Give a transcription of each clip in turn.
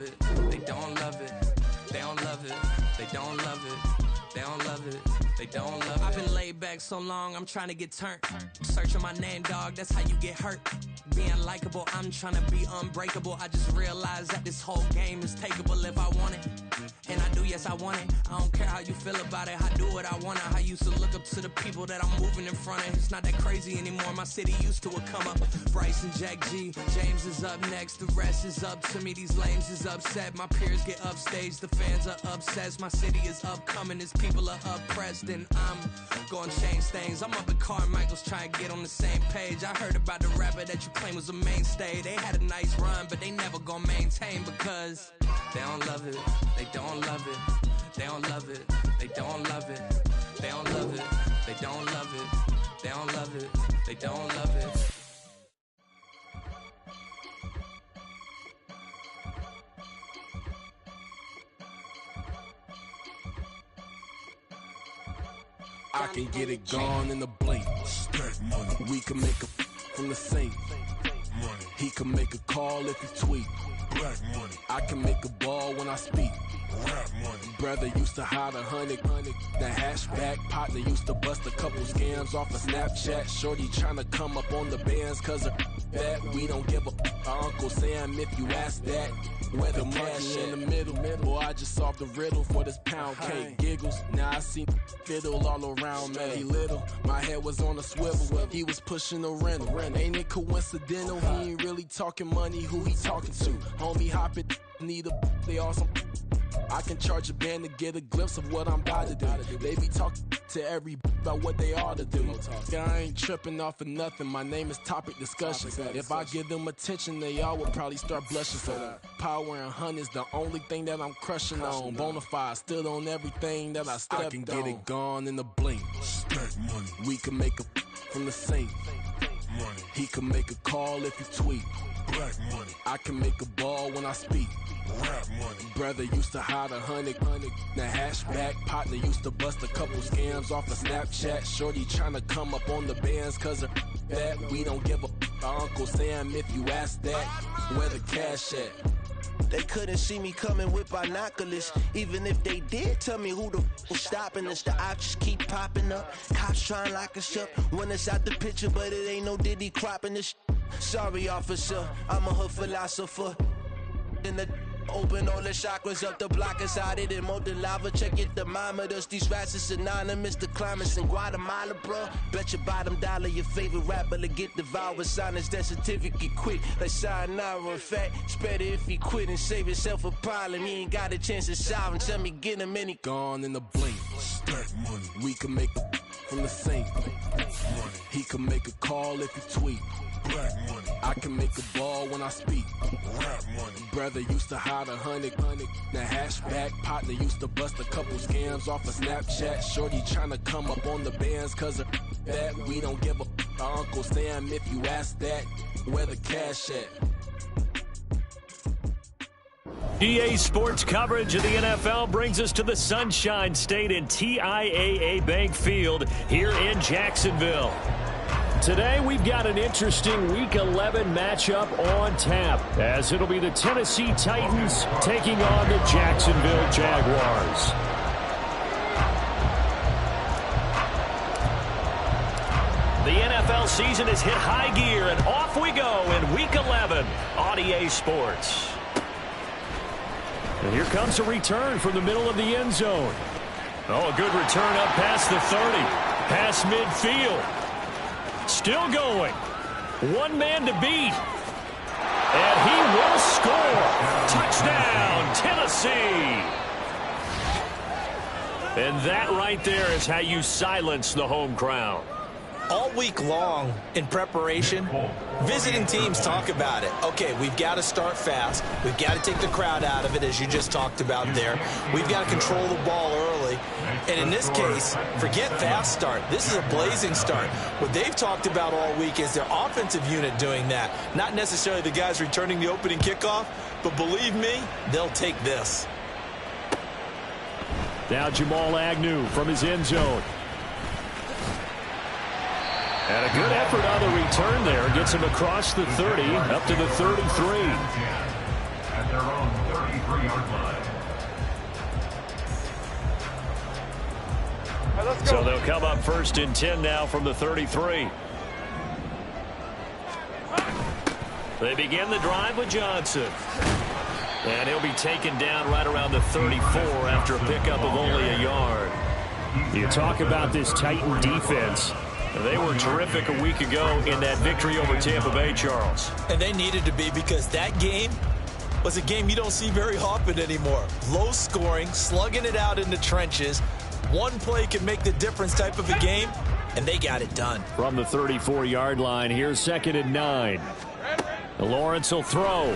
They don't love it. They don't love it. They don't love it. They don't love it. They don't love it. I've been laid back so long, I'm trying to get turned. Searching my name, dog, that's how you get hurt. Being likable, I'm trying to be unbreakable. I just realized that this whole game is takeable if I want it. And I do, yes, I want it. I don't care how you feel about it. I do what I want to. I used to look up to the people that I'm moving in front of. It's not that crazy anymore. My city used to a come up. Bryce and Jack G. James is up next. The rest is up to me. These lames is upset. My peers get upstage. The fans are obsessed. My city is upcoming. These people are oppressed. And I'm gonna change things. I'm up at Carmichael's trying to get on the same page. I heard about the rapper that you claim was a mainstay. They had a nice run, but they never gonna maintain because they don't love it. They don't love it. They don't love it. They don't love it. They don't love it. They don't love it. They don't love it. They don't love it. I can get it gone in a blink. Stack money. We can make a from the sink. Money. He can make a call if he tweet. Black money. I can make a ball when I speak. Rap money. Brother used to hide 100. The hashback partner used to bust a couple scams off of Snapchat. Shorty tryna come up on the bands cause of that. We don't give a Uncle Sam if you ask that. Where the money in the middle. Boy, I just solved the riddle for this pound cake. Giggles, now I see fiddle all around me. He little, my head was on a swivel. He was pushing a rental. Ain't it coincidental? He ain't really talking money, who he talking to? Homie hopping, need a, they awesome. I can charge a band to get a glimpse of what I'm about to do. They be talking to every about what they ought to do. Yeah, I ain't tripping off of nothing. My name is Topic Discussion. If I give them attention, they all would probably start blushing. So power and hunt is the only thing that I'm crushing on. Bonafide, still on everything that I stepped on. I can get it gone in a blink. Stack money. We can make a from the sink. Money. He can make a call if you tweet. Black money. I can make a ball when I speak. Rap money. Brother used to hide 100. The hashback partner used to bust a couple scams off of Snapchat. Shorty tryna come up on the bands cause of that. We don't give a Uncle Sam if you ask that. Where the cash at? They couldn't see me coming with binoculars. Even if they did, tell me who the was stopping us. The options keep popping up. Cops trying to lock us up. When it's out the picture, but it ain't no Diddy cropping this. Sorry, officer, I'm a hood philosopher. In the open all the chakras up the block inside it and molten lava. Check your thermometers. These rats is synonymous to climates in Guatemala, bro. Bet your bottom dollar your favorite rapper to get devoured. Sign his death certificate quick. Like sayonara. In fact, it's better if he quit and save himself a problem. He ain't got a chance to solve him. Tell me get him any gone in the blink. Stack money. We can make a from the sink. Money. He can make a call if he tweet. Black money. I can make a ball when I speak. Rap money. Brother used to hide 100. The hashback partner used to bust a couple scams off of Snapchat. Shorty tryna come up on the bands cause of that. We don't give a Uncle Sam if you ask that. Where the cash at? EA Sports coverage of the NFL brings us to the Sunshine State in TIAA Bank Field here in Jacksonville. Today, we've got an interesting Week 11 matchup on tap, as it'll be the Tennessee Titans taking on the Jacksonville Jaguars. The NFL season has hit high gear, and off we go in Week 11 on EA Sports. And here comes a return from the middle of the end zone. Oh, a good return up past the 30, past midfield. Still going. One man to beat. And he will score. Touchdown, Tennessee. And that right there is how you silence the home crowd. All week long in preparation, visiting teams talk about it. Okay, we've got to start fast. We've got to take the crowd out of it, as you just talked about there. We've got to control the ball early. And in this case, forget fast start. This is a blazing start. What they've talked about all week is their offensive unit doing that. Not necessarily the guys returning the opening kickoff, but believe me, they'll take this. Now Jamal Agnew from his end zone. And a good effort on the return there. Gets him across the 30, up to the 33. At their own 33. So they'll come up 1st and 10 now from the 33. They begin the drive with Johnson. And he'll be taken down right around the 34 after a pickup of only a yard. You talk about this Titan defense. They were terrific a week ago in that victory over Tampa Bay, Charles. And they needed to be, because that game was a game you don't see very often anymore. Low scoring, slugging it out in the trenches. One play can make the difference type of a game, and they got it done. From the 34-yard line, here's 2nd and 9. Lawrence will throw.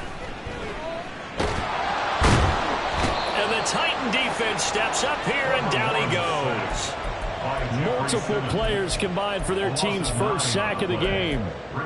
And the Titan defense steps up here, and down he goes. Multiple players combined for their team's first sack of the game.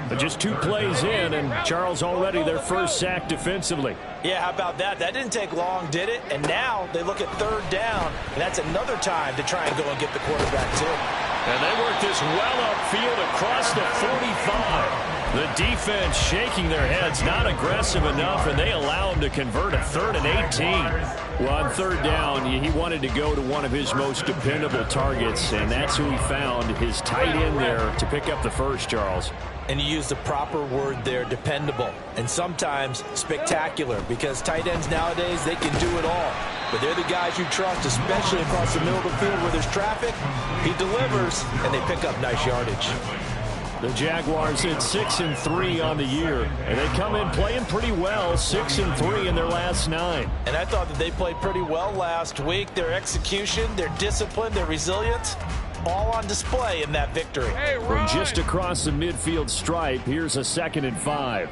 But just 2 plays in, and Charles already their first sack defensively. Yeah, how about that? That didn't take long, did it? And now they look at 3rd down, and that's another time to try and go and get the quarterback too. And they work this well upfield across the 45. The defense shaking their heads, not aggressive enough, and they allow him to convert a 3rd and 18. Well, on 3rd down, he wanted to go to one of his most dependable targets, and that's who he found, his tight end there, to pick up the first, Charles. And you use the proper word there, dependable, and sometimes spectacular, because tight ends nowadays, they can do it all. But they're the guys you trust, especially across the middle of the field where there's traffic. He delivers, and they pick up nice yardage. The Jaguars hit 6-3 on the year, and they come in playing pretty well, 6-3 in their last 9. And I thought that they played pretty well last week. Their execution, their discipline, their resilience, all on display in that victory. From just across the midfield stripe, here's a 2nd and 5.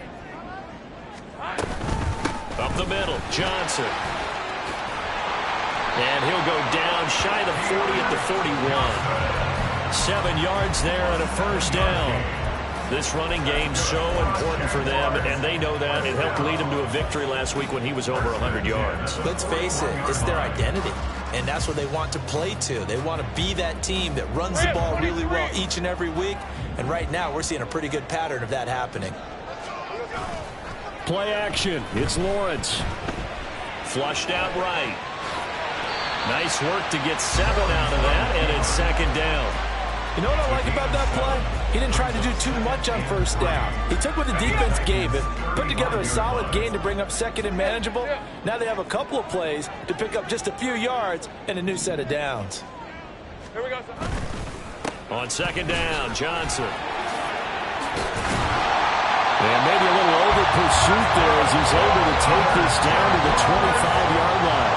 Up the middle, Johnson. And he'll go down shy of the 40 at the 41. 7 yards there and a first down. This running game's so important for them, and they know that. It helped lead them to a victory last week when he was over 100 yards. Let's face it, it's their identity, and that's what they want to play to. They want to be that team that runs the ball really well each and every week, and right now we're seeing a pretty good pattern of that happening. Play action. It's Lawrence. Flushed out right. Nice work to get 7 out of that, and it's 2nd down. You know what I like about that play? He didn't try to do too much on 1st down. He took what the defense gave him, put together a solid gain to bring up 2nd and manageable. Now they have a couple of plays to pick up just a few yards and a new set of downs. Here we go. On 2nd down, Johnson. And maybe a little over pursuit there as he's able to take this down to the 25-yard line.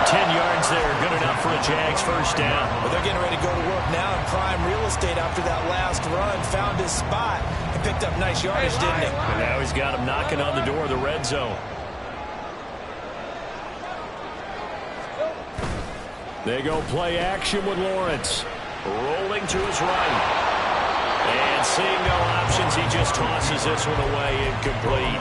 10 yards there, good enough for a Jags first down. But they're getting ready to go to work now in prime real estate after that last run. Found his spot and picked up nice yardage, didn't he? And now he's got him knocking on the door of the red zone. They go play action with Lawrence. Rolling to his right. And seeing no options, he just tosses this one away, incomplete.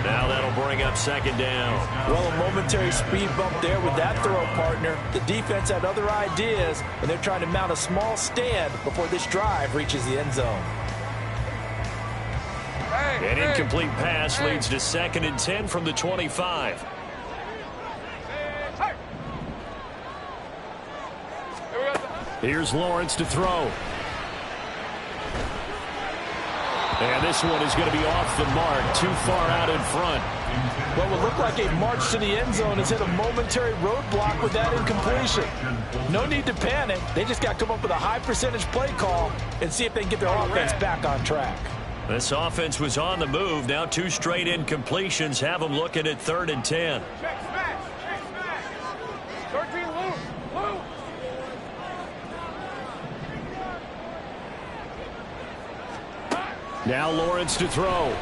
Now that'll bring up 2nd down. Well, a momentary speed bump there with that throw, partner. The defense had other ideas, and they're trying to mount a small stand before this drive reaches the end zone. An incomplete pass leads to 2nd and 10 from the 25. Here's Lawrence to throw. And this one is going to be off the mark, too far out in front. What would look like a march to the end zone has hit a momentary roadblock with that incompletion. No need to panic. They just got to come up with a high percentage play call and see if they can get their offense back on track. This offense was on the move. Now 2 straight incompletions have them looking at 3rd and 10. Check smash. 13 loose. Now Lawrence to throw.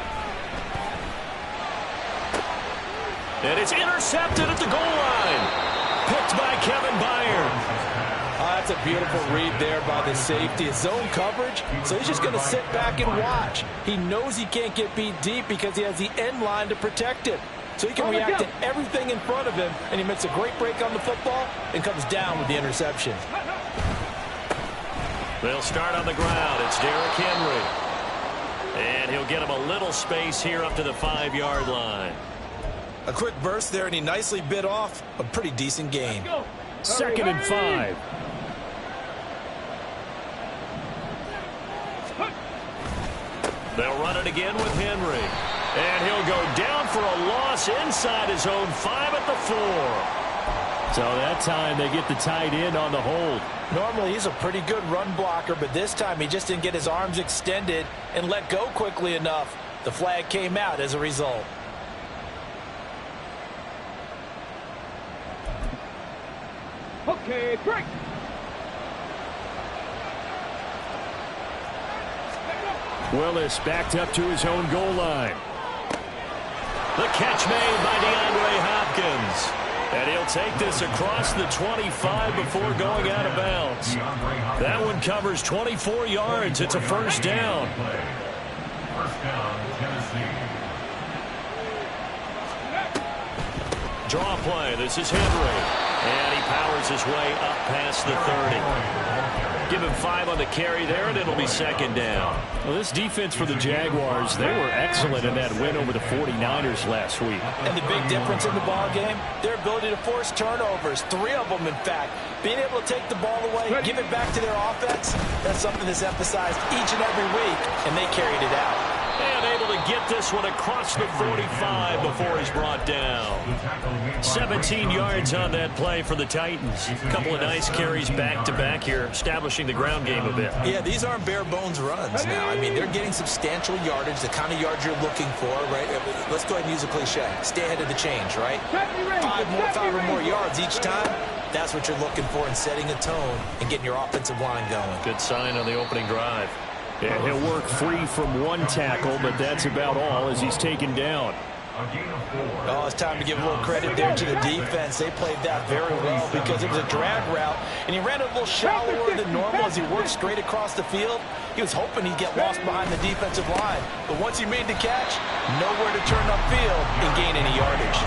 And it's intercepted at the goal line. Picked by Kevin Byard. That's a beautiful read there by the safety. It's zone coverage, so he's just going to sit back and watch. He knows he can't get beat deep because he has the end line to protect it. So he can react to everything in front of him, and he makes a great break on the football and comes down with the interception. They'll start on the ground. It's Derrick Henry. And he'll get him a little space here up to the 5-yard line. A quick burst there, and he nicely bit off a pretty decent gain. 2nd and 5. They'll run it again with Henry. And he'll go down for a loss inside his own 5 at the 4. So that time they get the tight end on the hold. Normally he's a pretty good run blocker, but this time he just didn't get his arms extended and let go quickly enough. The flag came out as a result. Okay, break. Willis backed up to his own goal line. The catch made by DeAndre Hopkins. And he'll take this across the 25 before going out of bounds. That one covers 24 yards. It's a first down. First down, Tennessee. Draw play. This is Henry. And he powers his way up past the 30. Give him 5 on the carry there, and it'll be 2nd down. Well, this defense for the Jaguars, they were excellent in that win over the 49ers last week. And the big difference in the ball game, their ability to force turnovers, 3 of them in fact. Being able to take the ball away, give it back to their offense, that's something that's emphasized each and every week, and they carried it out. And able to get this one across the 45 before he's brought down. 17 yards on that play for the Titans. A couple of nice carries back-to-back here, establishing the ground game a bit. Yeah, these aren't bare-bones runs now. I mean, they're getting substantial yardage, the kind of yards you're looking for, right? Let's go ahead and use a cliche. Stay ahead of the change, right? 5 or more yards each time. That's what you're looking for in setting a tone and getting your offensive line going. Good sign on the opening drive. Yeah, he'll work free from 1 tackle, but that's about all as he's taken down. Oh, it's time to give a little credit there to the defense. They played that very well because it was a drag route, and he ran a little shallower than normal as he worked straight across the field. He was hoping he'd get lost behind the defensive line, but once he made the catch, nowhere to turn upfield and gain any yardage.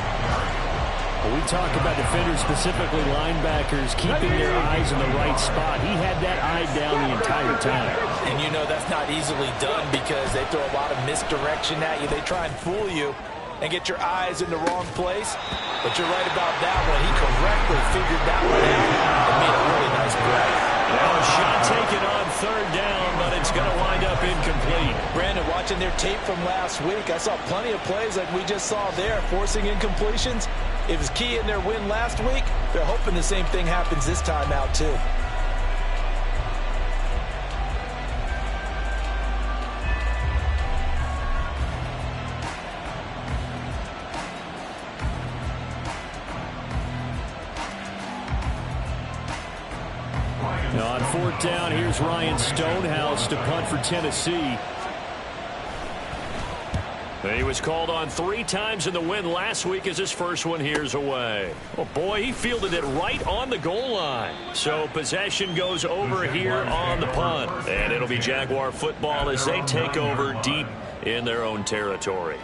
Well, we talk about defenders, specifically linebackers, keeping their eyes in the right spot. He had that eye down the entire time. And you know that's not easily done because they throw a lot of misdirection at you. They try and fool you and get your eyes in the wrong place. But you're right about that one. He correctly figured that one out and made a really nice play. Now a shot taken on 3rd down, but it's going to wind up incomplete. Brandon, watching their tape from last week, I saw plenty of plays like we just saw there, forcing incompletions. It was key in their win last week. They're hoping the same thing happens this time out, too. Now on 4th down, here's Ryan Stonehouse to punt for Tennessee. He was called on 3 times in the win last week as his first one here's away. Oh, boy, he fielded it right on the goal line. So possession goes over here on the punt. And it'll be Jaguar football as they take over deep in their own territory.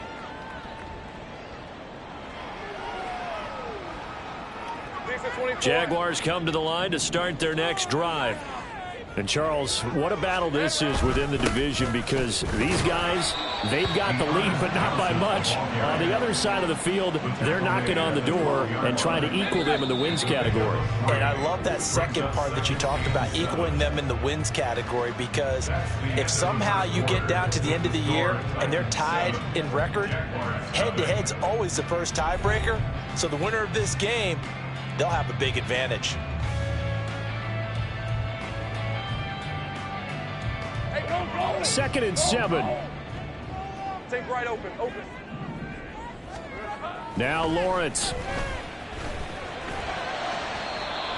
Jaguars come to the line to start their next drive. And, Charles, what a battle this is within the division because these guys, they've got the lead, but not by much. On the other side of the field, they're knocking on the door and trying to equal them in the wins category. And I love that second part that you talked about, equaling them in the wins category, because if somehow you get down to the end of the year and they're tied in record, head-to-head's always the first tiebreaker. So the winner of this game, they'll have a big advantage. Second and 7. Take right open. Now Lawrence.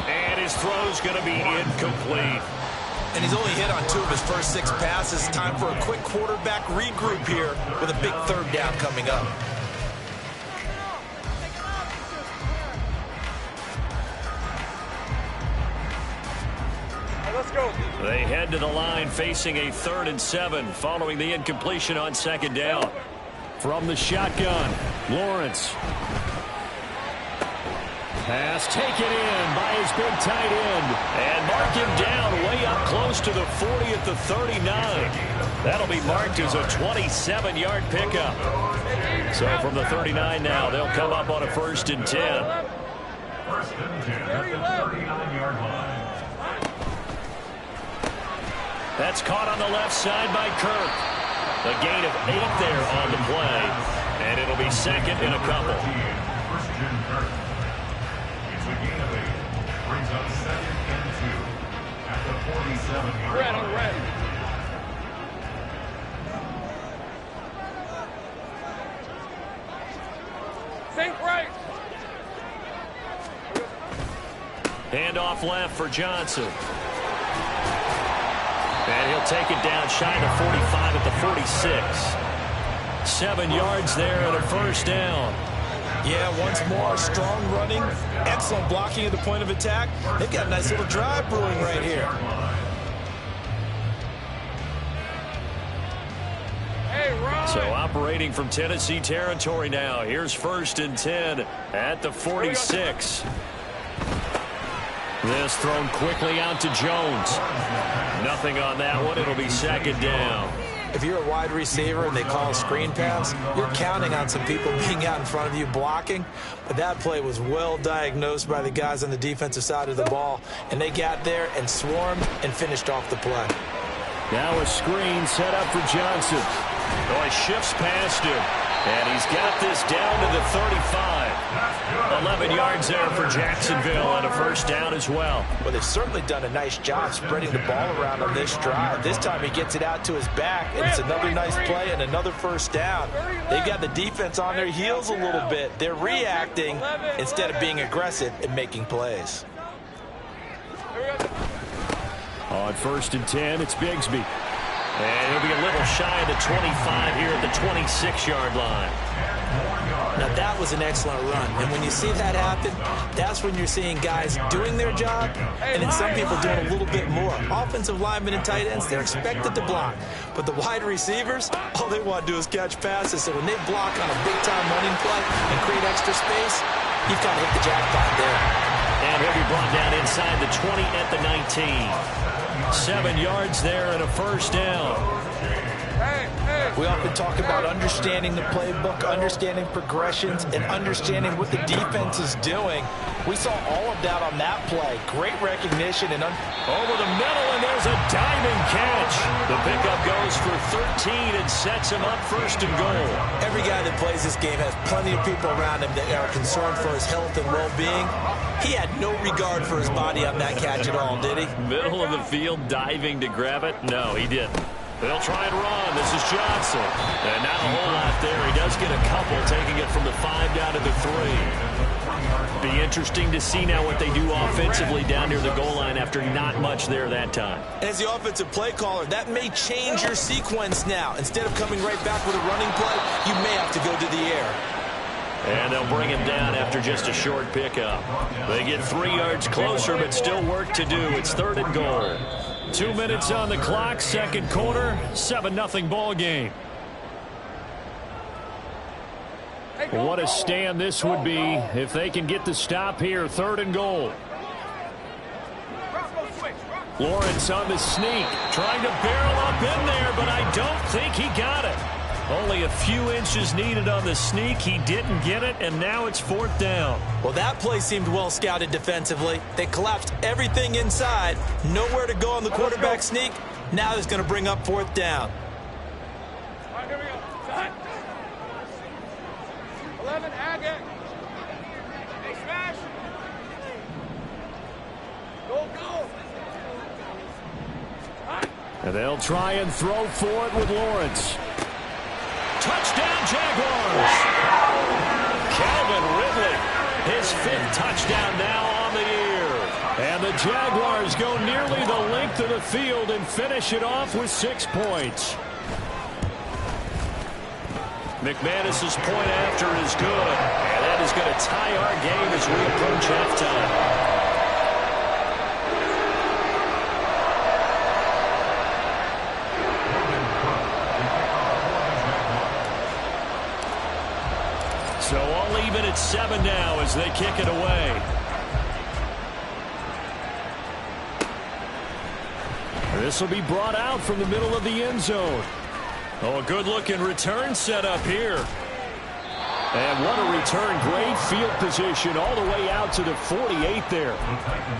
And his throw's going to be incomplete. And he's only hit on 2 of his first 6 passes. Time for a quick quarterback regroup here with a big 3rd down coming up. Let's go. They head to the line facing a 3rd and 7 following the incompletion on 2nd down. From the shotgun, Lawrence. Pass taken in by his big tight end. And mark him down way up close to the 40 at the 39. That'll be marked as a 27-yard pickup. So from the 39 now, they'll come up on a 1st and 10. 1st and 10 at the 39-yard line. That's caught on the left side by Kirk. A gain of 8 there on the play. And it'll be 2nd and a couple. Christian Kirk. It's a gain of 8. Brings up 2nd and 2 at the 47-yard line. On the red. Think right. Handoff left for Johnson. And he'll take it down shy of the 45 at the 46. 7 yards there and a 1st down. Yeah, once more, strong running, excellent blocking at the point of attack. They've got a nice little drive brewing right here. So operating from Tennessee territory now. Here's 1st and 10 at the 46. This thrown quickly out to Jones. Nothing on that one. It'll be 2nd down. If you're a wide receiver and they call a screen pass, you're counting on some people being out in front of you blocking. But that play was well diagnosed by the guys on the defensive side of the ball. And they got there and swarmed and finished off the play. Now a screen set up for Johnson. Oh, he shifts past him. And he's got this down to the 35. 11 yards there for Jacksonville and a 1st down as well. Well, they've certainly done a nice job spreading the ball around on this drive. This time he gets it out to his back, and it's another nice play and another 1st down. They've got the defense on their heels a little bit. They're reacting instead of being aggressive and making plays. On 1st and 10, it's Bigsby. And he'll be a little shy of the 25 here at the 26-yard line. Now, that was an excellent run. And when you see that happen, that's when you're seeing guys doing their job and then some people doing a little bit more. Offensive linemen and tight ends, they're expected to block. But the wide receivers, all they want to do is catch passes. So when they block on a big-time running play and create extra space, you've got to hit the jackpot there. And he'll be brought down inside the 20 at the 19. 7 yards there and a 1st down. We often talk about understanding the playbook, understanding progressions, and understanding what the defense is doing. We saw all of that on that play. Great recognition and over the middle, and there's a diving catch. The pickup goes for 13 and sets him up 1st and goal. Every guy that plays this game has plenty of people around him that are concerned for his health and well-being. He had no regard for his body on that catch at all, did he? Middle of the field, diving to grab it? No, he didn't. They'll try and run. This is Johnson. And not a whole lot there. He does get a couple, taking it from the 5 down to the 3. Be interesting to see now what they do offensively down near the goal line after not much there that time. As the offensive play caller, that may change your sequence now. Instead of coming right back with a running play, you may have to go to the air. And they'll bring him down after just a short pickup. They get 3 yards closer, but still work to do. It's 3rd and goal. 2 minutes on the clock, 2nd quarter, 7-0 ball game. What a stand this would be if they can get the stop here. 3rd and goal. Lawrence on the sneak, trying to barrel up in there, but I don't think he got it. Only a few inches needed on the sneak. He didn't get it, and now it's 4th down. Well, that play seemed well scouted defensively. They collapsed everything inside. Nowhere to go on the quarterback sneak. Now it's going to bring up 4th down. All right, here we go. 11, Agate. Hey, smash. Go. And they'll try and throw for it with Lawrence. Touchdown, Jaguars! Calvin Ridley, his 5th touchdown now on the year. And the Jaguars go nearly the length of the field and finish it off with 6 points. McManus's point after is good. And that is going to tie our game as we approach halftime. 7 now as they kick it away. This will be brought out from the middle of the end zone. Oh, a good-looking return set up here. And what a return. Great field position all the way out to the 48 there.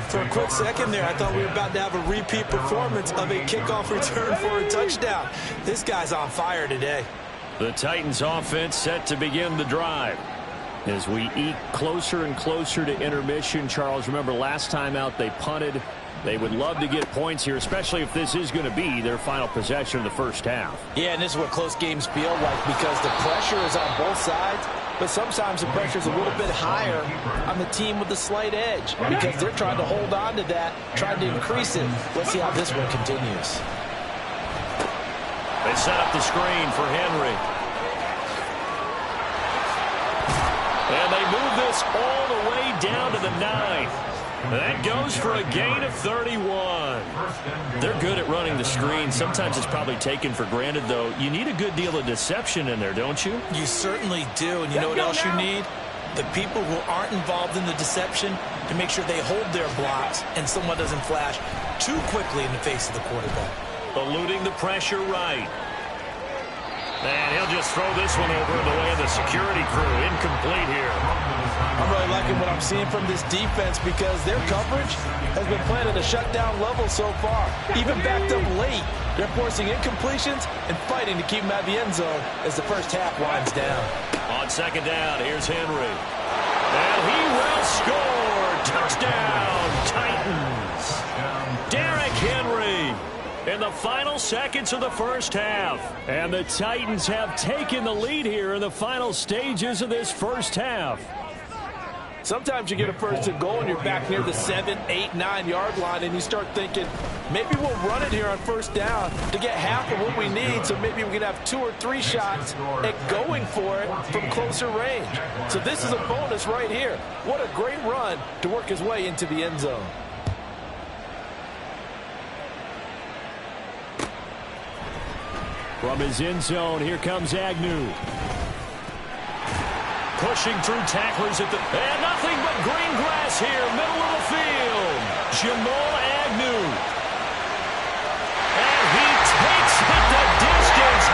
For a quick second there, I thought we were about to have a repeat performance of a kickoff return for a touchdown. This guy's on fire today. The Titans offense set to begin the drive. As we eke closer and closer to intermission, Charles, remember last time out they punted. They would love to get points here, especially if this is going to be their final possession of the first half. Yeah, and this is what close games feel like because the pressure is on both sides, but sometimes the pressure is a little bit higher on the team with the slight edge because they're trying to hold on to that, trying to increase it. Let's see how this one continues. They set up the screen for Henry. And they move this all the way down to the 9. That goes for a gain of 31. They're good at running the screen. Sometimes it's probably taken for granted, though. You need a good deal of deception in there, don't you? You certainly do. And you know what else you need? The people who aren't involved in the deception to make sure they hold their blocks and someone doesn't flash too quickly in the face of the quarterback. Eluding the pressure right. And he'll just throw this one over in the way of the security crew. Incomplete here. I'm really liking what I'm seeing from this defense because their coverage has been playing at a shutdown level so far. Even backed up late, they're forcing incompletions and fighting to keep them out of the end zone as the first half winds down. On second down, here's Henry. And he will score. Touchdown, Titans. Derrick Henry in the final seconds of the first half. And the Titans have taken the lead here in the final stages of this first half. Sometimes you get a first and goal and you're back near the 7, 8, 9-yard line and you start thinking, maybe we'll run it here on first down to get half of what we need so maybe we can have 2 or 3 shots at going for it from closer range. So this is a bonus right here. What a great run to work his way into the end zone. From his end zone, here comes Agnew. Pushing through tacklers at the... And nothing but green grass here, middle of the field. Jamal Agnew. And he takes it the distance.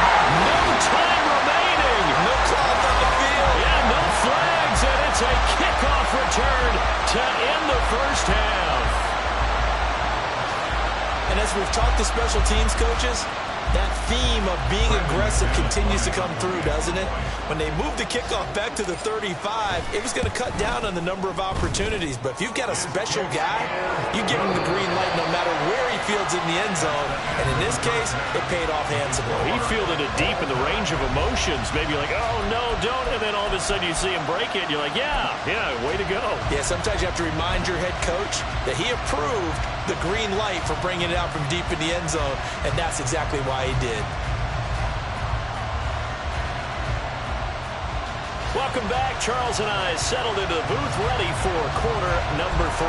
No time remaining. No clock on the field. Yeah, no flags, and it's a kickoff return to end the first half. And as we've talked to special teams coaches, that theme of being aggressive continues to come through, doesn't it? When they moved the kickoff back to the 35, it was going to cut down on the number of opportunities. But if you've got a special guy, you give him the green light no matter where he fields in the end zone. And in this case, it paid off handsomely. He fielded it deep in the range of emotions. Maybe like, oh, no, don't. And then all of a sudden you see him break it. And you're like, yeah, way to go. Yeah, sometimes you have to remind your head coach that he approved the green light for bringing it out from deep in the end zone. And that's exactly why he did. Welcome back. Charles and I settled into the booth, ready for quarter number 3.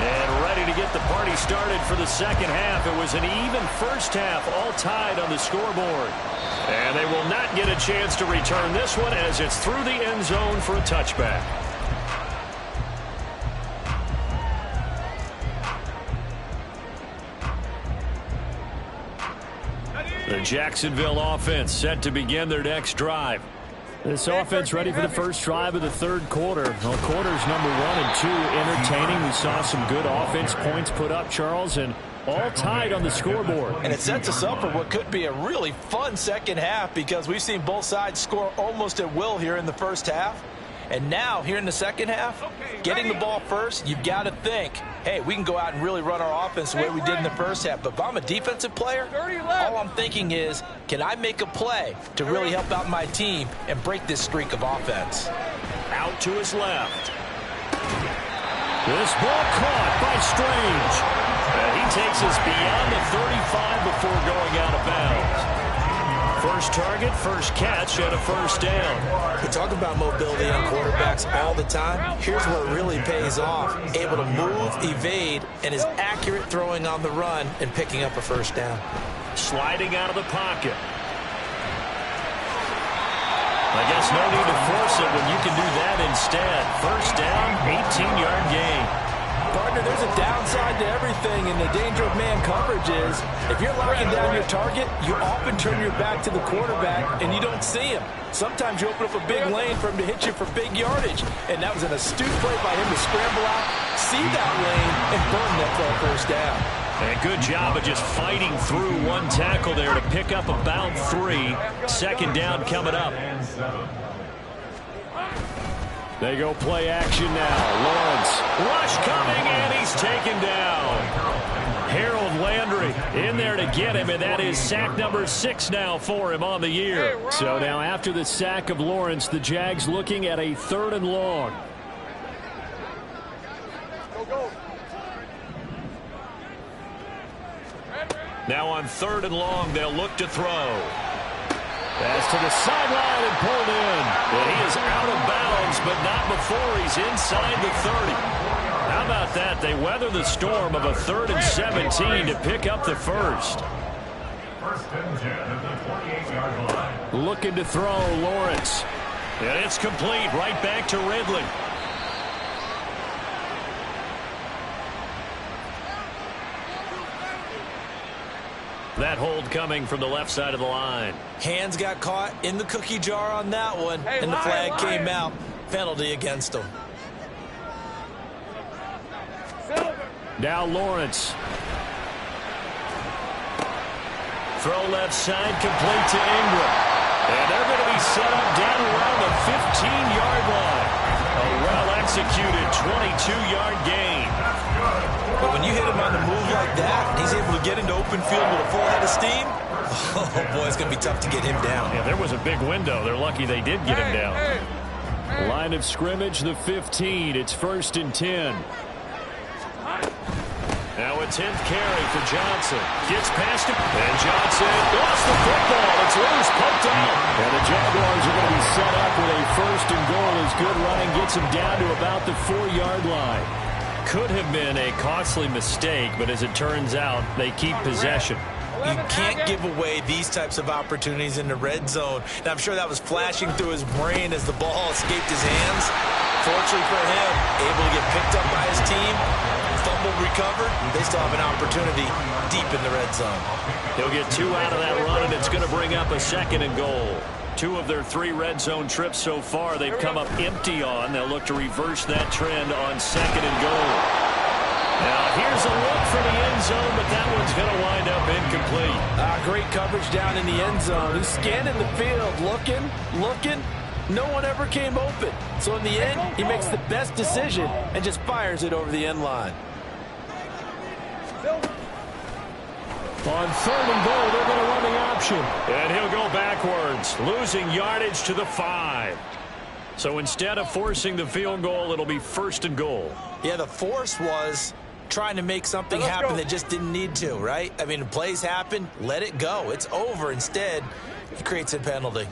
And ready to get the party started for the second half. It was an even first half, all tied on the scoreboard. And they will not get a chance to return this one as it's through the end zone for a touchback. The Jacksonville offense set to begin their next drive. This offense ready for the first drive of the third quarter. Well, quarters number 1 and 2 entertaining. We saw some good offense points put up, Charles, and all tied on the scoreboard. And it sets us up for what could be a really fun second half because we've seen both sides score almost at will here in the first half. And now, here in the second half, getting the ball first, you've got to think, hey, we can go out and really run our offense the way we did in the first half. But if I'm a defensive player, all I'm thinking is, can I make a play to really help out my team and break this streak of offense? Out to his left. This ball caught by Strange. And he takes us beyond the 35 before going out of bounds. First target, first catch, and a first down. We talk about mobility on quarterbacks all the time. Here's where it really pays off. Able to move, evade, and is accurate throwing on the run and picking up a first down. Sliding out of the pocket. I guess no need to force it when you can do that instead. First down, 18-yard gain. Partner, there's a downside to everything, and the danger of man coverage is if you're locking down your target, you often turn your back to the quarterback, and you don't see him. Sometimes you open up a big lane for him to hit you for big yardage, and that was an astute play by him to scramble out, see that lane, and burn that for a first down. And good job of just fighting through one tackle there to pick up about 3. Second down coming up. They go play action now. Lawrence, rush coming, and he's taken down. Harold Landry in there to get him, and that is sack number 6 now for him on the year. So now after the sack of Lawrence, the Jags looking at a 3rd and long. Now on 3rd and long, they'll look to throw. Pass to the sideline and pulled in. And he is out of bounds, but not before he's inside the 30. How about that? They weather the storm of a 3rd and 17 to pick up the first. First and 10 at the 28-yard line. Looking to throw, Lawrence. And it's complete, right back to Ridley. That hold coming from the left side of the line. Hands got caught in the cookie jar on that one, and the flag came out. Penalty against him. Now Lawrence. Throw left side, complete to Ingram. And they're going to be set up down around the 15-yard line. A well-executed 22-yard gain. But when you hit him on the move like that, and he's able to get into open field with a full head of steam, oh, boy, it's going to be tough to get him down. Yeah, there was a big window. They're lucky they did get him down. Line of scrimmage, the 15. It's 1st and 10. Now a 10th carry for Johnson. Gets past him. And Johnson lost the football. It's loose, pumped out. And the Jaguars are going to be set up with a 1st and goal as good running gets him down to about the 4-yard line. Could have been a costly mistake, but as it turns out, they keep possession. You can't give away these types of opportunities in the red zone. Now, I'm sure that was flashing through his brain as the ball escaped his hands. Fortunately for him, able to get picked up by his team, fumble recovered. They still have an opportunity deep in the red zone. He'll get 2 out of that run, and it's going to bring up a 2nd and goal. 2 of their 3 red zone trips so far they've come up empty on. They'll look to reverse that trend on 2nd and goal. Now here's a look for the end zone, but that one's going to wind up incomplete. Great coverage down in the end zone. He's scanning the field, looking. No one ever came open. So in the end, he makes the best decision and just fires it over the end line. On 3rd and goal, they're going to run the option. And he'll go backwards, losing yardage to the 5. So instead of forcing the field goal, it'll be 1st and goal. Yeah, the force was trying to make something happen that just didn't need to, right? I mean, plays happen, let it go. It's over. Instead, he creates a penalty.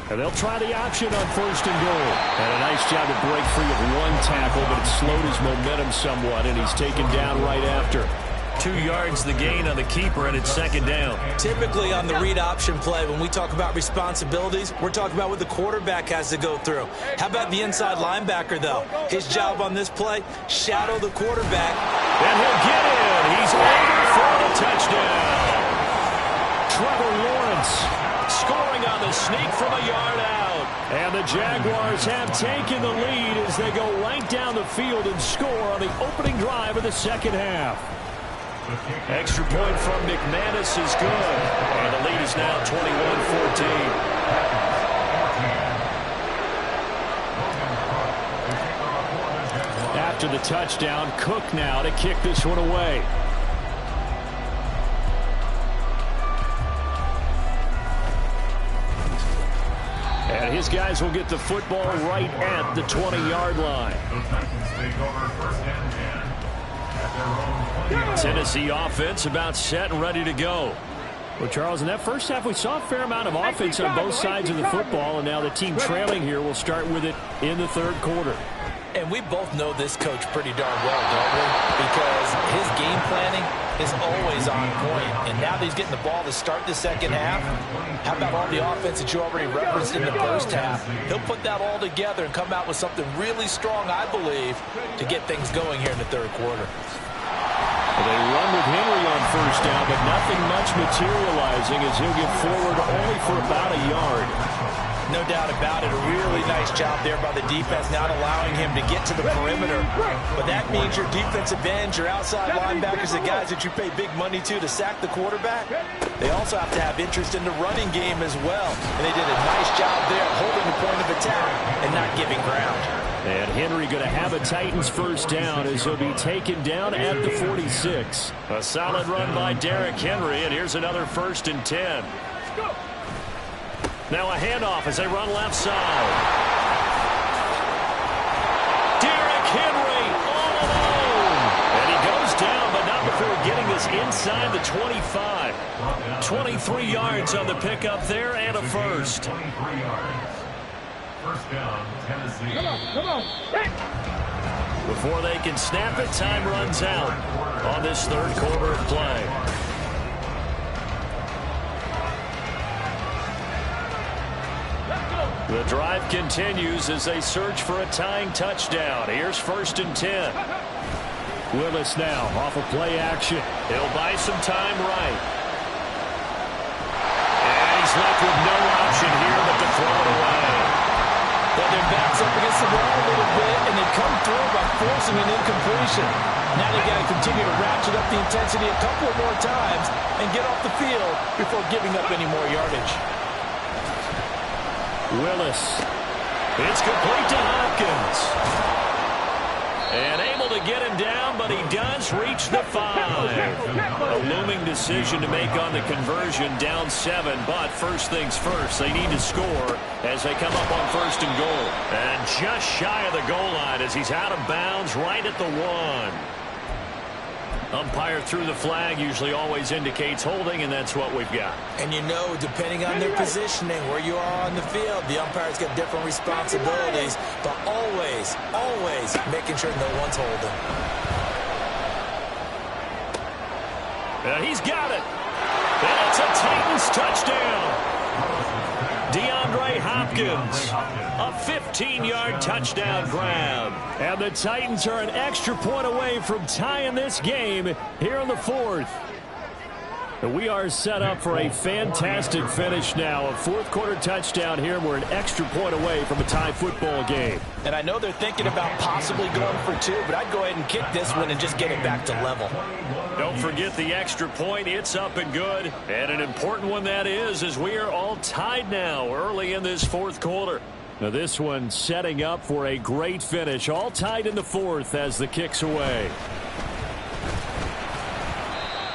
And they'll try the option on 1st and goal. And a nice job to break free of one tackle, but it slowed his momentum somewhat, and he's taken down right after. 2 yards the gain on the keeper, and it's 2nd down. Typically on the read option play, when we talk about responsibilities, we're talking about what the quarterback has to go through. How about the inside linebacker, though? His job on this play, shadow the quarterback. And he'll get in. He's over for the touchdown. Trevor Lawrence scoring on the sneak from a yard out. And the Jaguars have taken the lead as they go right down the field and score on the opening drive of the 2nd half. Extra point from McManus is good. And the lead is now 21-14. After the touchdown, Cook now to kick this one away. And his guys will get the football right at the 20-yard line. Tennessee offense about set and ready to go. Well, Charles, in that first half, we saw a fair amount of offense on both sides of the football, and now the team trailing here will start with it in the 3rd quarter. And we both know this coach pretty darn well, don't we? Because his game planning is always on point. And now that he's getting the ball to start the second half, how about all the offense that you already referenced in the first half? He'll put that all together and come out with something really strong, I believe, to get things going here in the third quarter. Well, they run with Henry on first down, but nothing much materializing as he'll get forward only for about a yard. No doubt about it. A really nice job there by the defense, not allowing him to get to the perimeter. But that means your defensive ends, your outside linebackers, the guys that you pay big money to sack the quarterback, they also have to have interest in the running game as well. And they did a nice job there holding the point of attack and not giving ground. And Henry going to have a Titans first down as he'll be taken down at the 46. A solid run by Derrick Henry, and here's another 1st and 10. Now a handoff as they run left side. Derrick Henry all alone. And he goes down, but not before getting this inside the 25. 23 yards on the pickup there and a first. 23 yards. First down, Tennessee. Come on. Before they can snap it, time runs out on this third quarter of play. The drive continues as they search for a tying touchdown. Here's 1st and 10. Willis now off of play action. He'll buy some time right. And he's left with no option here but to throw it away. Well, their backs up against the wall a little bit, and they come through by forcing an incompletion. Now they got to continue to ratchet up the intensity a couple of more times and get off the field before giving up any more yardage. Willis. It's complete to Hopkins. And able to get him down, but he does reach the 5. A looming decision to make on the conversion, down 7. But first things first, they need to score as they come up on 1st and goal. And just shy of the goal line as he's out of bounds right at the 1. Umpire threw the flag, usually always indicates holding, and that's what we've got. And you know, depending on their positioning, where you are on the field, the umpire's got different responsibilities, but always, always making sure no one's holding. And he's got it. And it's a Titans touchdown. DeAndre Hopkins, a 15-yard touchdown grab. And the Titans are an extra point away from tying this game here in the 4th. We are set up for a fantastic finish now. A 4th quarter touchdown here. We're an extra point away from a tie football game. And I know they're thinking about possibly going for 2, but I'd go ahead and kick this one and just get it back to level. Don't forget the extra point. It's up and good. And an important one that is, as we are all tied now early in this 4th quarter. Now this one setting up for a great finish. All tied in the 4th as the kick's away.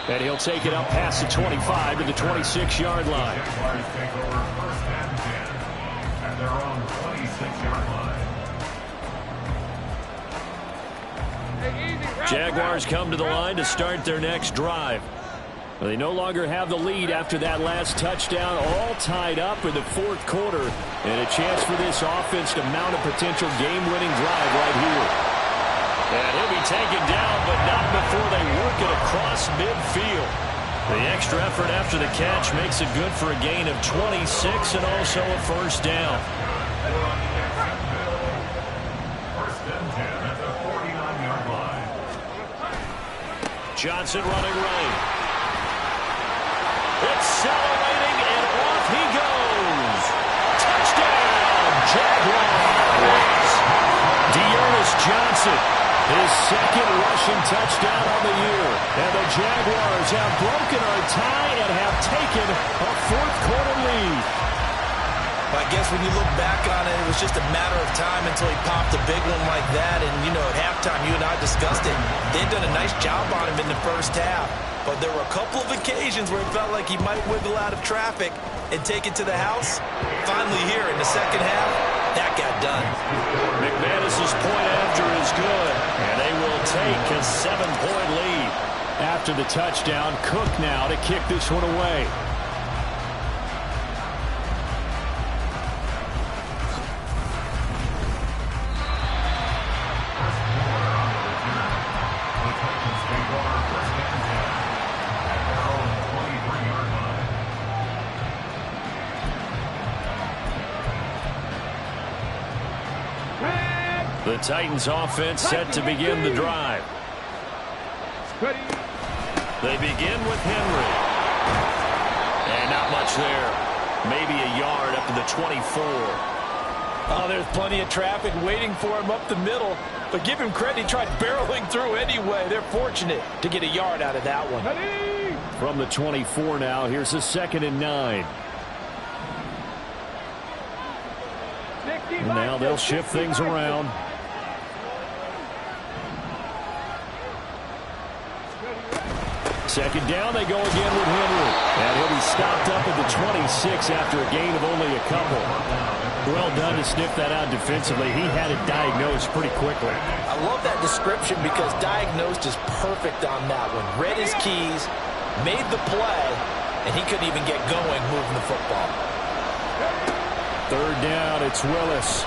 And he'll take it up past the 25 to the 26-yard line. Jaguars take over 1st and 10 at their own 26-yard line. Jaguars come to the line to start their next drive. Well, they no longer have the lead after that last touchdown, all tied up in the 4th quarter. And a chance for this offense to mount a potential game-winning drive right here. And he'll be taken down, but not before they work it across midfield. The extra effort after the catch makes it good for a gain of 26 and also a 1st down. 1st and 10 at the 49-yard line. Johnson running right. Accelerating, and off he goes. Touchdown, Jaguars. Dearness Johnson, his 2nd rushing touchdown on the year. And the Jaguars have broken our tie and have taken a 4th quarter lead. I guess when you look back on it, it was just a matter of time until he popped a big one like that. And, you know, at halftime, you and I discussed it. They'd done a nice job on him in the first half. But there were a couple of occasions where it felt like he might wiggle out of traffic and take it to the house. Finally here in the second half, that got done. McManus's point after is good. And they will take a 7-point lead. After the touchdown, Cook now to kick this one away. The Titans offense set to begin the drive. They begin with Henry. And not much there. Maybe a yard up to the 24. Oh, there's plenty of traffic waiting for him up the middle. But give him credit, he tried barreling through anyway. They're fortunate to get a yard out of that one. From the 24 now, here's a 2nd and 9. And now they'll shift things around. Second down, they go again with Henry. And he'll be stopped up at the 26 after a gain of only a couple. Well done to sniff that out defensively. He had it diagnosed pretty quickly. I love that description because diagnosed is perfect on that one. Read his keys, made the play, and he couldn't even get going moving the football. Third down, it's Willis.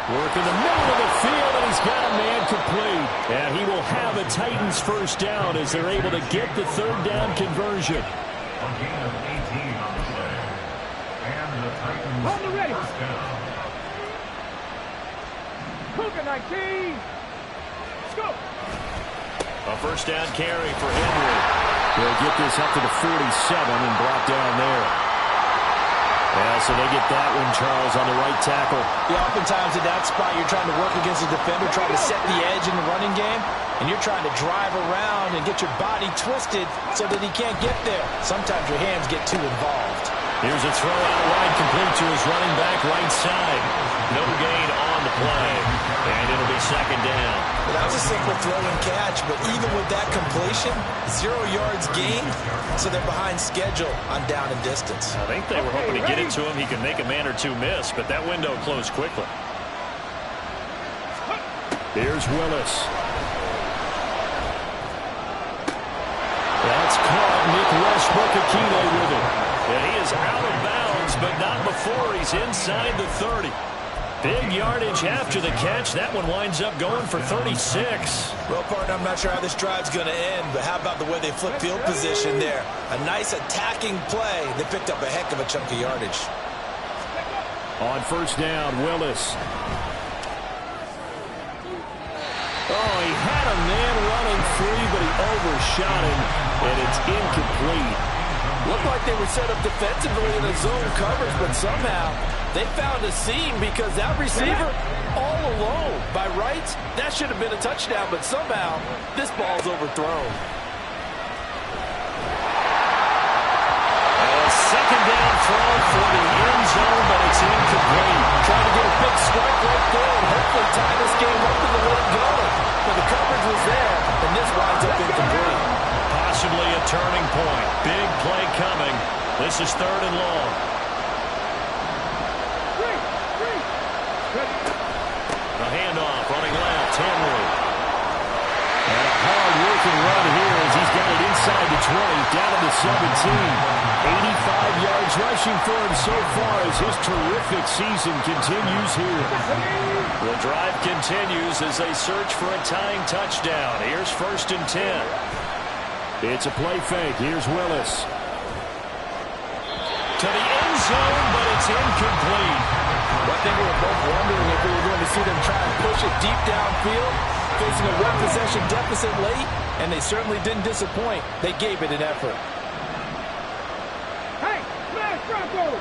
Work in the middle of the field, and he's got a man complete. And he will have a Titans first down as they're able to get the third down conversion. A gain of 18 on the play. And the Titans first down. Cougar 19. Let's go. A first down carry for Henry. They'll get this up to the 47 and brought down there. Yeah, so they get that one, Charles, on the right tackle. Yeah, oftentimes at that spot, you're trying to work against a defender, trying to set the edge in the running game, and you're trying to drive around and get your body twisted so that he can't get there. Sometimes your hands get too involved. Here's a throw out wide, complete to his running back right side. No gain on the play, and it'll be second down. Well, that was a simple throw and catch, but even with that completion, 0 yards gained, so they're behind schedule on down and distance. I think they were hoping to get it to him. He could make a man or two miss, but that window closed quickly. Here's Willis. That's caught. Nick Westbrook-Akine with it. And he is out of bounds, but not before he's inside the 30. Big yardage after the catch. That one winds up going for 36. Well, partner, I'm not sure how this drive's going to end, but how about the way they flip field position there? A nice attacking play. They picked up a heck of a chunk of yardage. On first down, Willis. Oh, he had a man running free, but he overshot him, and it's incomplete. Looked like they were set up defensively in a zone coverage, but somehow they found a seam because that receiver all alone. By rights, that should have been a touchdown, but somehow this ball's overthrown. A second down throw for the end zone, but it's incomplete. Trying to get a big strike right there and hopefully tie this game up and let it go. But the coverage was there, and this winds up incomplete. Possibly a turning point. Big play coming. This is third and long. A handoff running left. Henry. And a hard-working run here as he's got it inside the 20, down to the 17. 85 yards rushing for him so far as his terrific season continues here. The drive continues as they search for a tying touchdown. Here's first and 10. It's a play fake. Here's Willis. To the end zone, but it's incomplete. I think we were both wondering if we were going to see them try and push it deep downfield, facing a one-possession deficit late, and they certainly didn't disappoint. They gave it an effort. Hey, smash Bronco!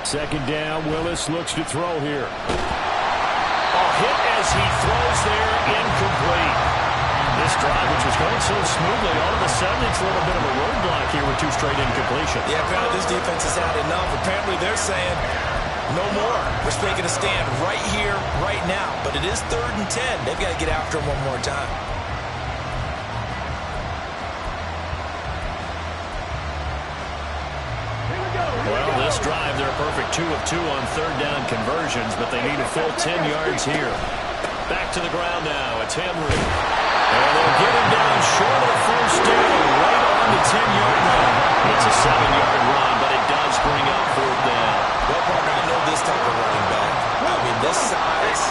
Second down, Willis looks to throw here. A hit as he throws there, incomplete. This drive, which was going so smoothly, all of a sudden it's a little bit of a roadblock here with 2 straight incompletions. Yeah, apparently this defense has had enough. Apparently they're saying, no more. We're making a stand right here, right now. But it is third and 10. They've got to get after him one more time. Well, this drive, they're a perfect 2 of 2 on third down conversions, but they need a full 10 yards here. Back to the ground now. It's Henry. And they'll get him down short of first down, right on the 10-yard line. It's a 7-yard run, but it does bring up fourth down. Well, partner, I know this type of running back. I mean, this size,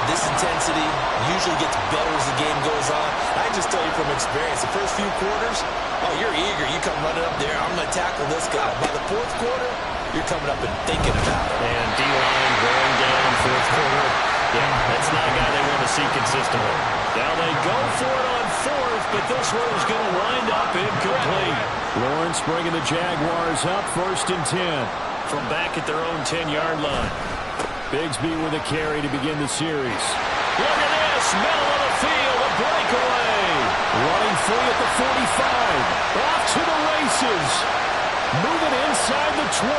this intensity usually gets better as the game goes on. I just tell you from experience, the first few quarters, oh, you're eager. You come running up there, I'm going to tackle this guy. By the fourth quarter, you're coming up and thinking about it. And D-line going down fourth quarter. Yeah, that's not a guy they want to see consistently. Now they go for it on fourth, but this one is going to wind up incomplete. Lawrence bringing the Jaguars up 1st and 10 from back at their own 10-yard line. Bigsby with a carry to begin the series. Look at this, middle of the field, a breakaway. Running free at the 45. Off to the races. Moving inside the 20.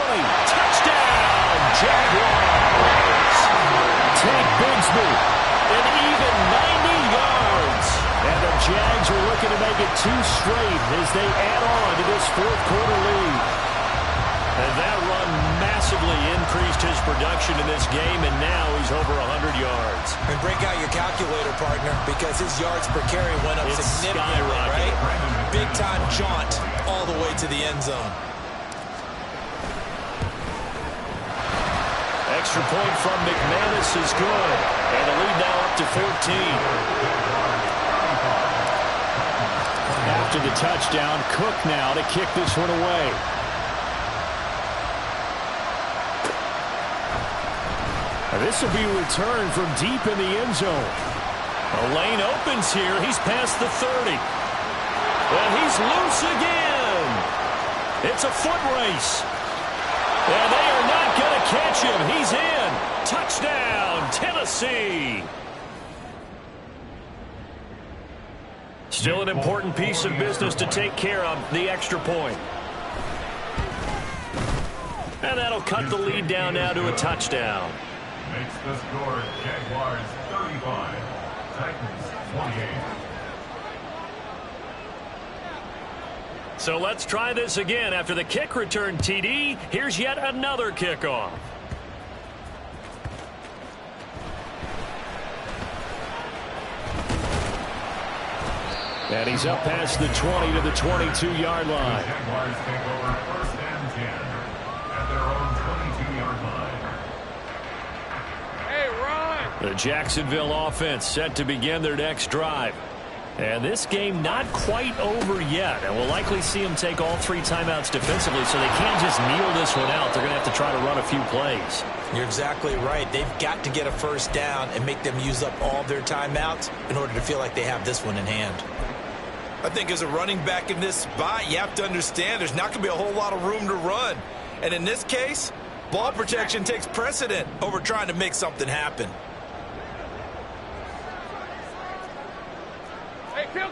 Touchdown, Jaguars. Take Bigsby. An even 90 yards. And the Jags are looking to make it 2 straight as they add on to this fourth quarter lead. And that run massively increased his production in this game, and now he's over 100 yards. And break out your calculator, partner, because his yards per carry went up significantly, right? Big-time jaunt all the way to the end zone. Extra point from McManus is good. And the lead now up to 14. After the touchdown, Cook now to kick this one away. This will be returned from deep in the end zone. A lane opens here. He's past the 30. And he's loose again. It's a foot race. And they are not going to catch him. He's in. Touchdown, Tennessee. Still an important piece of business to take care of, the extra point. And that'll cut the lead down now to a touchdown. Makes the score Jaguars 35, Titans 28. So let's try this again. After the kick return TD, here's yet another kickoff. And he's up past the 20 to the 22-yard line. The Jaguars take over 1st and 10 at their own 22-yard line. Hey, Ron! The Jacksonville offense set to begin their next drive. And this game not quite over yet. And we'll likely see them take all 3 timeouts defensively, so they can't just kneel this one out. They're going to have to try to run a few plays. You're exactly right. They've got to get a first down and make them use up all their timeouts in order to feel like they have this one in hand. I think as a running back in this spot, you have to understand there's not going to be a whole lot of room to run. And in this case, ball protection takes precedent over trying to make something happen. Hey, kill!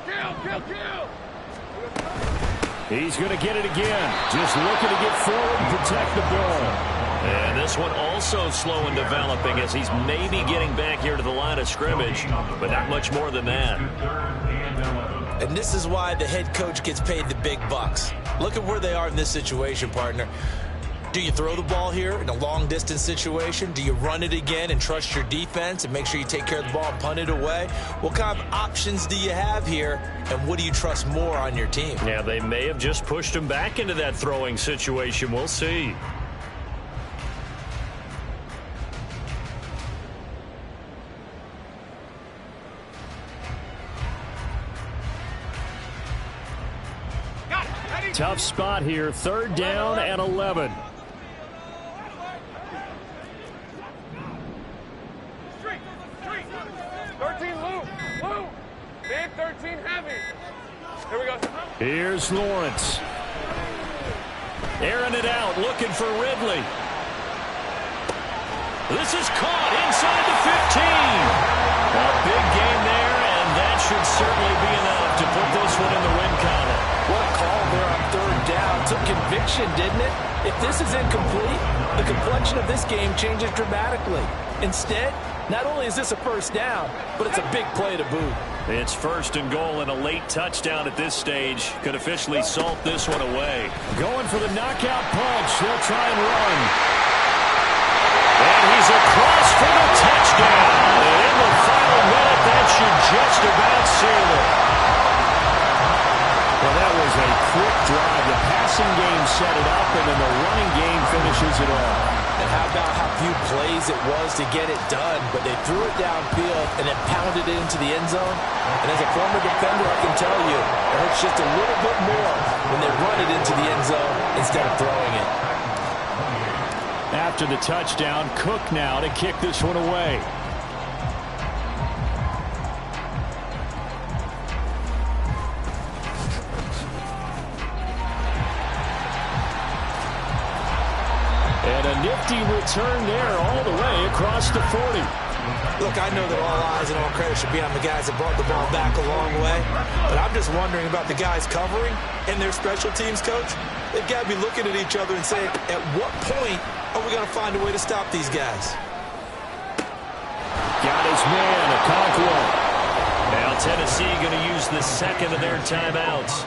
He's going to get it again. Just looking to get forward and protect the ball. And this one also slow in developing as he's maybe getting back here to the line of scrimmage, but not much more than that. And this is why the head coach gets paid the big bucks. Look at where they are in this situation, partner. Do you throw the ball here in a long-distance situation? Do you run it again and trust your defense and make sure you take care of the ball and punt it away? What kind of options do you have here, and what do you trust more on your team? Yeah, they may have just pushed him back into that throwing situation. We'll see. Tough spot here. 3rd down and 11. Street! 13 loop! Big 13 heavy! Here we go. Here's Lawrence. Airing it out, looking for Ridley. This is caught inside the 15. A big game there, and that should certainly be enough to put this one in the win column. What a call there on 3rd down. Took conviction, didn't it? If this is incomplete, the complexion of this game changes dramatically. Instead, not only is this a first down, but it's a big play to boot. It's 1st and goal, and a late touchdown at this stage could officially salt this one away. Going for the knockout punch. They'll try and run. And he's across for the touchdown. And in the final minute, that should just about seal it. Well, that was a quick drive. The passing game set it up, and then the running game finishes it off. And how about how few plays it was to get it done, but they threw it downfield and then pounded it into the end zone. And as a former defender, I can tell you, it hurts just a little bit more when they run it into the end zone instead of throwing it. after the touchdown. Cook now to kick this one away. And a nifty return there all the way across the 40. Look, I know that all eyes and all credit should be on the guys that brought the ball back a long way, but I'm just wondering about the guys covering and their special teams coach. They've got to be looking at each other and saying, at what point are we going to find a way to stop these guys? Got his man, Okonkwo. Now Tennessee going to use the second of their timeouts,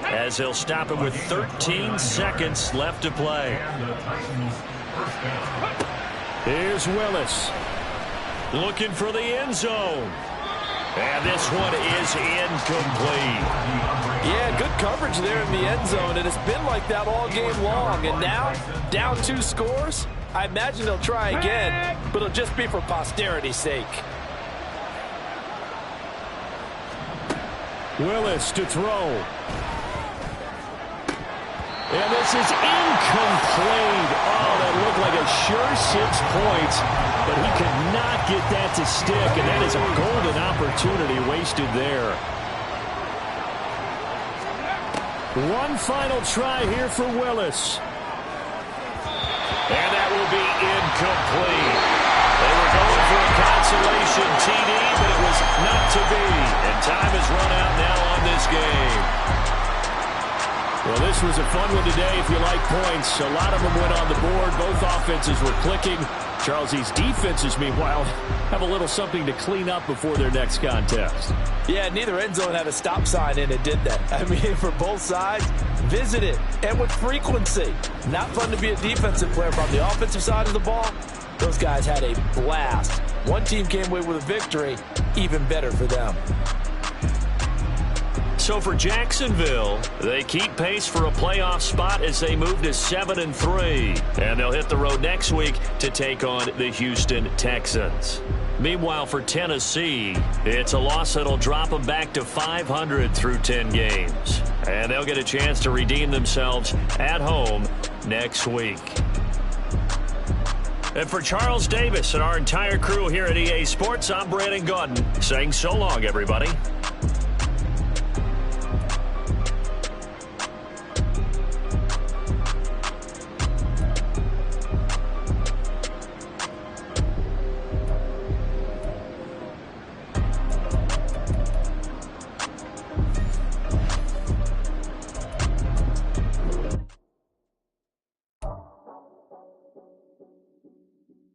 as they'll stop it with 13 seconds left to play. Here's Willis. Looking for the end zone. And this one is incomplete. Yeah, good coverage there in the end zone, and it's been like that all game long. And now, down 2 scores, I imagine they'll try again, but it'll just be for posterity's sake. Willis to throw. And this is incomplete. Oh, that looked like a sure 6 points, but he could not get that to stick, and that is a golden opportunity wasted there. One final try here for Willis. And that will be incomplete. They were going for a consolation TD, but it was not to be. And time has run out now on this game. Well, this was a fun one today if you like points. A lot of them went on the board. Both offenses were clicking. Charles, these defenses, meanwhile, have a little something to clean up before their next contest. Yeah, neither end zone had a stop sign in it, did that? I mean, for both sides, visit it, and with frequency. Not fun to be a defensive player, but on the offensive side of the ball, those guys had a blast. One team came away with a victory, even better for them. So for Jacksonville, they keep pace for a playoff spot as they move to 7-3. And they'll hit the road next week to take on the Houston Texans. Meanwhile, for Tennessee, it's a loss that'll drop them back to 500 through 10 games. And they'll get a chance to redeem themselves at home next week. And for Charles Davis and our entire crew here at EA Sports, I'm Brandon Gaudin saying so long, everybody.